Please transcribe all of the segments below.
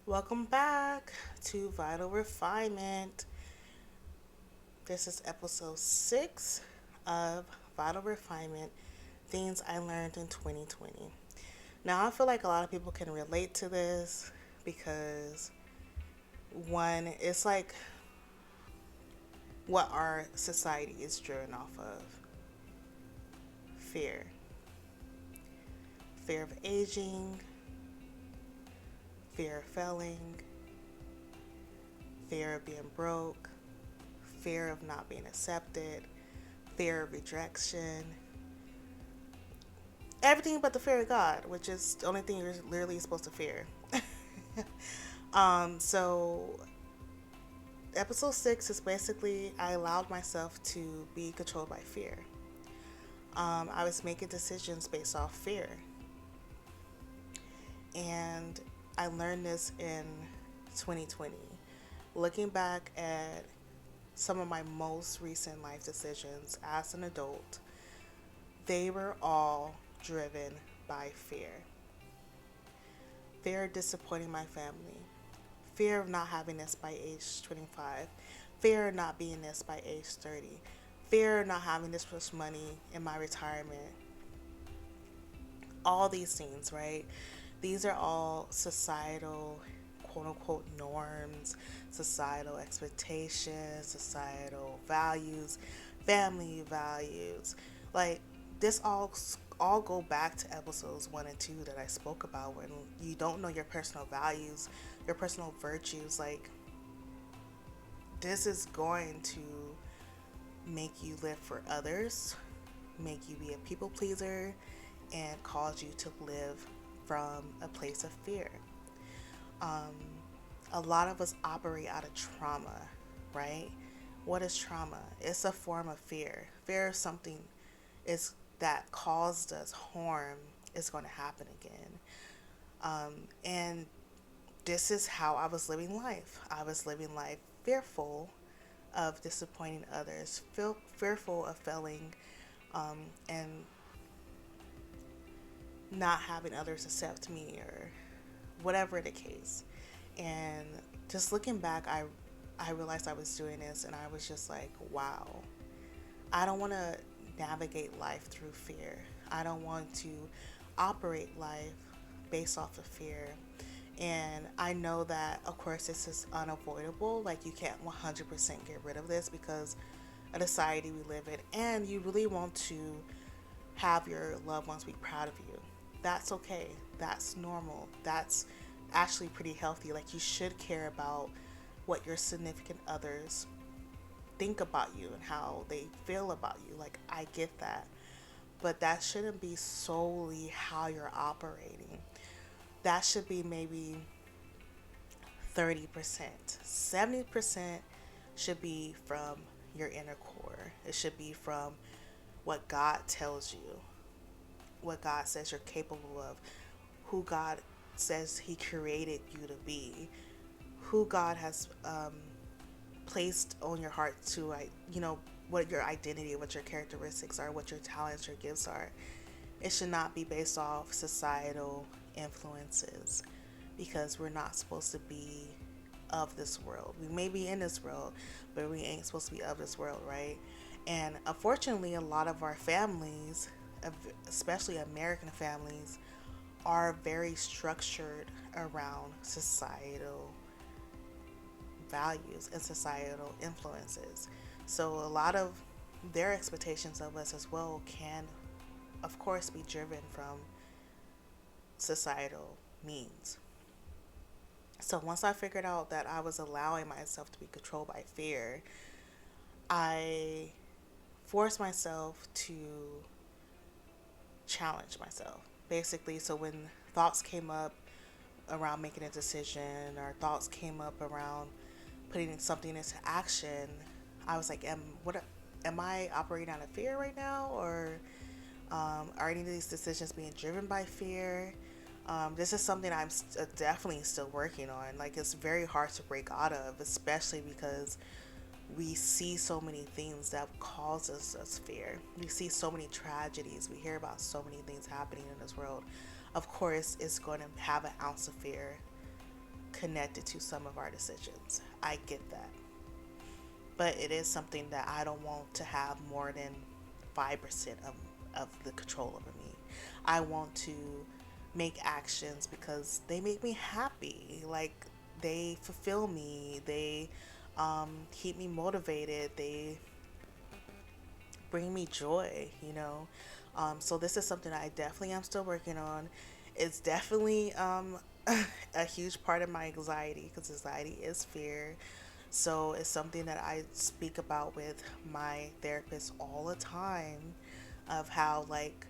Welcome back to Vital Refinement. This is episode 6 of Vital Refinement Things I Learned in 2020. Now, I feel like a lot of people can relate to this because, one, it's like what our society is driven off of fear. Fear of aging, fear of failing, fear of being broke, fear of not being accepted, fear of rejection, everything but the fear of God, which is the only thing you're literally supposed to fear. So episode 6 is basically I allowed myself to be controlled by fear. I was making decisions based off fear, and I learned this in 2020. Looking back at some of my most recent life decisions as an adult, they were all driven by fear. Fear of disappointing my family, fear of not having this by age 25, fear of not being this by age 30, fear of not having this much money in my retirement. All these things, right? These are all societal, quote unquote, norms, societal expectations, societal values, family values. Like, this all go back to episodes 1 and 2 that I spoke about. When you don't know your personal values, your personal virtues, like, this is going to make you live for others, make you be a people pleaser, and cause you to live from a place of fear. Um, a lot of us operate out of trauma, right? What is trauma? It's a form of fear. Fear of something is that caused us harm is going to happen again. And this is how I was living life. I was living life fearful of disappointing others, fearful of failing, and not having others accept me or whatever the case. And just looking back, I realized I was doing this, and I was just like, wow, I don't want to navigate life through fear. I don't want to operate life based off of fear. And I know that, of course, this is unavoidable. Like, you can't 100% get rid of this because of the society we live in. And you really want to have your loved ones be proud of you. That's okay. That's normal. That's actually pretty healthy. Like, you should care about what your significant others think about you and how they feel about you. Like, I get that. But that shouldn't be solely how you're operating. That should be maybe 30%. 70% should be from your inner core. It should be from what God tells you, what God says you're capable of, who God says He created you to be, who God has placed on your heart to, like, what your identity, what your characteristics are, what your talents, your gifts are. It should not be based off societal influences because we're not supposed to be of this world. We may be in this world, but we ain't supposed to be of this world, right? And unfortunately, a lot of our families, especially American families, are very structured around societal values and societal influences. So a lot of their expectations of us as well can, of course, be driven from societal means. So once I figured out that I was allowing myself to be controlled by fear, I forced myself to challenge myself. Basically, so when thoughts came up around making a decision or thoughts came up around putting something into action, I was like, am I operating out of fear right now, or are any of these decisions being driven by fear? This is something I'm definitely still working on. Like, it's very hard to break out of, especially because we see so many things that causes us fear. We see so many tragedies. We hear about so many things happening in this world. Of course, it's going to have an ounce of fear connected to some of our decisions. I get that. But it is something that I don't want to have more than 5% of the control over me. I want to make actions because they make me happy. Like, they fulfill me, they keep me motivated, they bring me joy, you know. So this is something I definitely am still working on. It's definitely a huge part of my anxiety because anxiety is fear. So it's something that I speak about with my therapist all the time of how, like,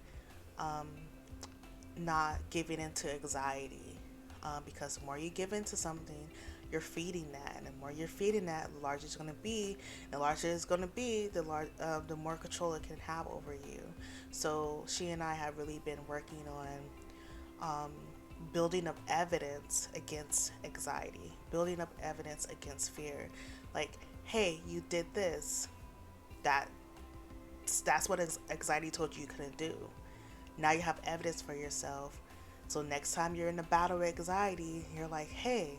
not giving into anxiety, because the more you give into something, you're feeding that, and the more you're feeding that, the larger it's going to be. The larger it's going to be, the more control it can have over you. So she and I have really been working on building up evidence against anxiety, building up evidence against fear. Like, hey, you did this. That that's what anxiety told you couldn't do. Now you have evidence for yourself. So next time you're in a battle with anxiety, you're like, hey,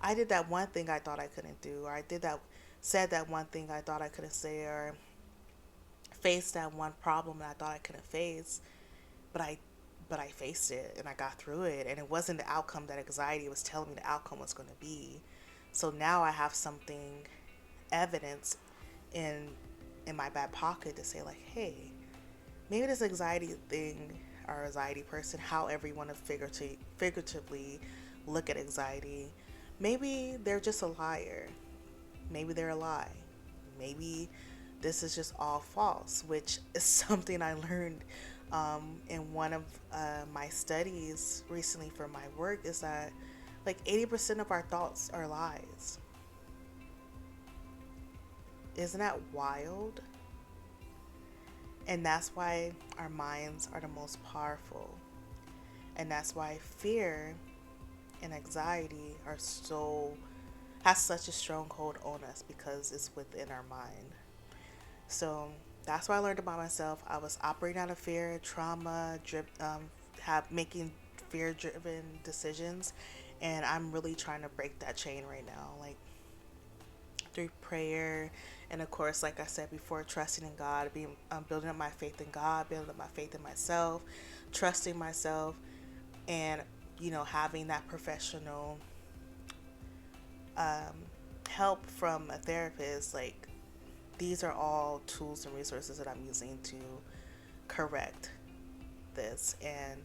I did that one thing I thought I couldn't do, or I did that, said that one thing I thought I couldn't say, or faced that one problem that I thought I couldn't face, but I faced it and I got through it, and it wasn't the outcome that anxiety was telling me the outcome was going to be. So now I have something, evidence in my back pocket to say, like, hey, maybe this anxiety thing or anxiety person, however you want to figuratively look at anxiety, maybe they're just a liar. Maybe they're a lie. Maybe this is just all false, which is something I learned in one of my studies recently for my work, is that like 80% of our thoughts are lies. Isn't that wild? And that's why our minds are the most powerful. And that's why fear and anxiety are so, has such a stronghold on us, because it's within our mind. So that's what I learned about myself. I was operating out of fear, trauma, have making fear-driven decisions, and I'm really trying to break that chain right now. Like, through prayer, and of course, like I said before, trusting in God, being building up my faith in God, building up my faith in myself, trusting myself, and having that professional um, help from a therapist. Like, these are all tools and resources that I'm using to correct this, and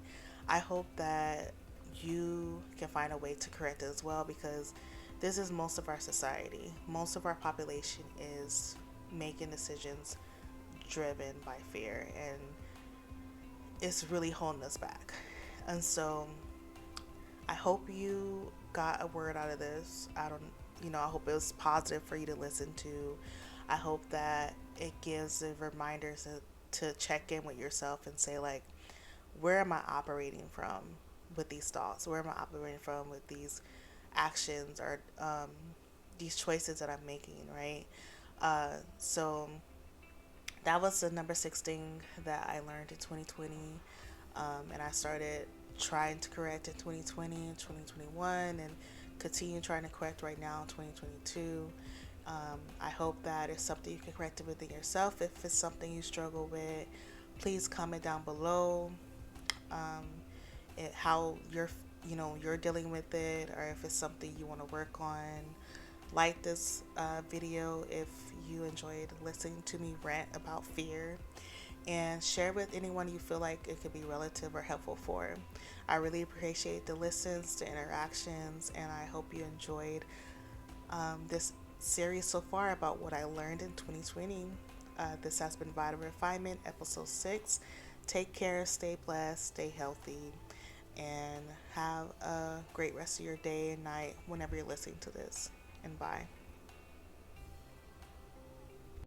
I hope that you can find a way to correct it as well, because this is most of our society. Most of our population is making decisions driven by fear, and it's really holding us back. And so I hope you got a word out of this. I hope it was positive for you to listen to. I hope that it gives the reminders to check in with yourself and say, like, where am I operating from with these thoughts? Where am I operating from with these actions, or these choices that I'm making, right? So that was the number 6 thing that I learned in 2020. And I started trying to correct in 2020 and 2021, and continue trying to correct right now in 2022. I hope that it's something you can correct within yourself. If it's something you struggle with, please comment down below um, how you're dealing with it, or if it's something you want to work on. Like this video if you enjoyed listening to me rant about fear, and share with anyone you feel like it could be relative or helpful for. I really appreciate the listens, the interactions, and I hope you enjoyed this series so far about what I learned in 2020. This has been Vital Refinement, episode 6. Take care, stay blessed, stay healthy, and have a great rest of your day and night whenever you're listening to this. And bye.